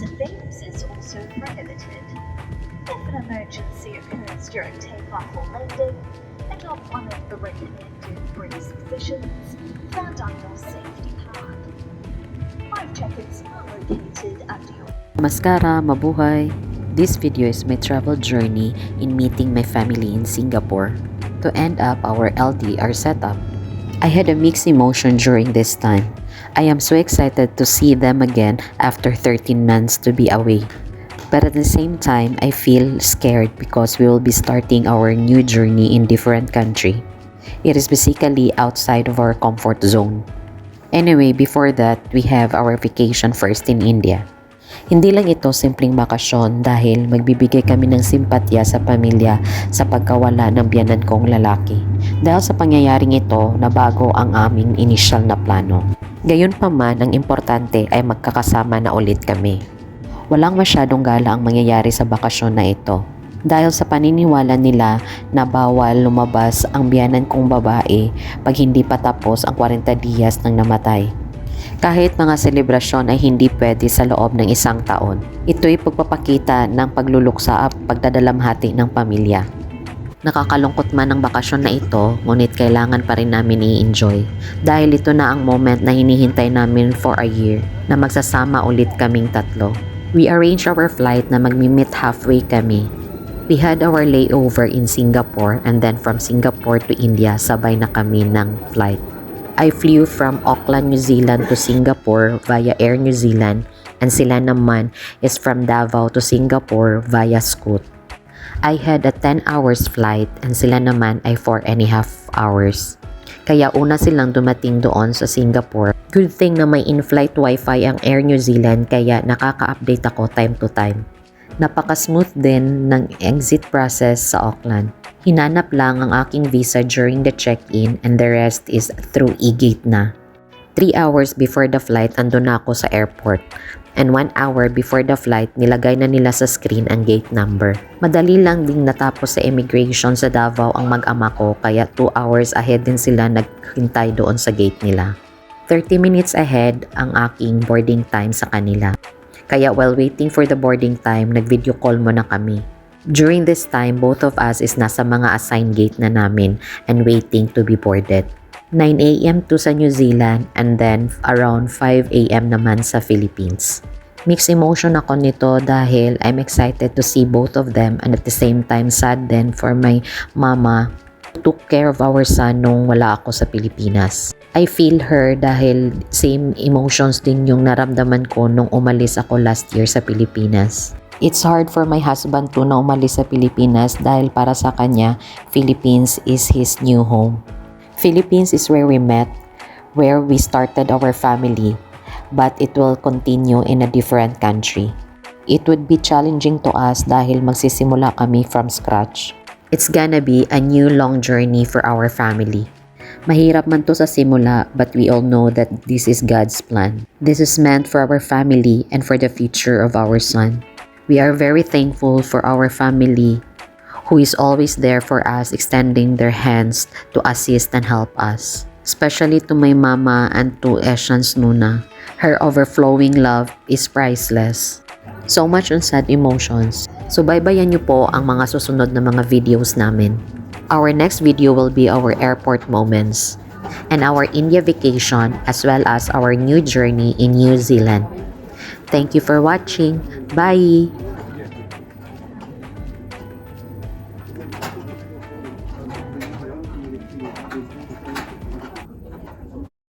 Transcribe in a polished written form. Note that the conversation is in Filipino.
and things is also prohibited. If an emergency occurs during takeoff or landing, and not one of the recommended brace positions, found on your safety card. 5 check-ins are located under your Namaskara, mabuhay! This video is my travel journey in meeting my family in Singapore to end up our LDR setup. I had a mixed emotion during this time. I am so excited to see them again after 13 months to be away. But at the same time, I feel scared because we will be starting our new journey in different country. It is basically outside of our comfort zone. Anyway, before that, we have our vacation first in India. Hindi lang ito simpleng bakasyon dahil magbibigay kami ng simpatya sa pamilya sa pagkawala ng biyanan kong lalaki. Dahil sa pangyayaring ito na bago ang aming initial na plano. Gayunpaman, ang importante ay magkakasama na ulit kami. Walang masyadong gala ang mangyayari sa bakasyon na ito. Dahil sa paniniwala nila na bawal lumabas ang biyanan kong babae pag hindi pa tapos ang 40 diyas ng namatay. Kahit mga selebrasyon ay hindi pwede sa loob ng 1 taon. Ito'y pagpapakita ng pagluluksa at pagdadalamhati ng pamilya. Nakakalungkot man ang bakasyon na ito, ngunit kailangan pa rin namin i-enjoy. Dahil ito na ang moment na hinihintay namin for a year na magsasama ulit kaming tatlo. We arranged our flight na magmi-meet halfway kami. We had our layover in Singapore and then from Singapore to India sabay na kami ng flight. I flew from Auckland, New Zealand to Singapore via Air New Zealand and sila naman is from Davao to Singapore via Scoot. I had a 10 hours flight and sila naman ay 4.5 hours. Kaya una silang dumating doon sa Singapore. Good thing na may in-flight wifi ang Air New Zealand kaya nakaka-update ako time to time. Napaka-smooth din ng exit process sa Auckland. Hinanap lang ang aking visa during the check-in and the rest is through e-gate na. 3 hours before the flight andun na ako sa airport. And 1 hour before the flight nilagay na nila sa screen ang gate number. Madali lang ding natapos sa immigration sa Davao ang mag-ama ko kaya 2 hours ahead din sila naghintay doon sa gate nila. 30 minutes ahead ang aking boarding time sa kanila. Kaya while waiting for the boarding time, nag-video call muna kami. During this time, both of us is nasa mga assigned gate na namin and waiting to be boarded. 9 a.m. to sa New Zealand and then around 5 a.m. naman sa Philippines. Mixed emotion ako nito dahil I'm excited to see both of them and at the same time sad din for my mama who took care of our son nung wala ako sa Pilipinas. I feel her dahil same emotions din yung naramdaman ko nung umalis ako last year sa Pilipinas. It's hard for my husband to na umalis sa Pilipinas dahil para sa kanya, Philippines is his new home. Philippines is where we met, where we started our family, but it will continue in a different country. It would be challenging to us dahil magsisimula kami from scratch. It's gonna be a new long journey for our family. Mahirap man to sa simula, but we all know that this is God's plan. This is meant for our family and for the future of our son. We are very thankful for our family who is always there for us, extending their hands to assist and help us. Especially to my mama and to Essence Nuna. Her overflowing love is priceless. So much on sad emotions. So baybayan niyo po ang mga susunod na mga videos namin. Our next video will be our airport moments and our India vacation as well as our new journey in New Zealand. Thank you for watching. Bye!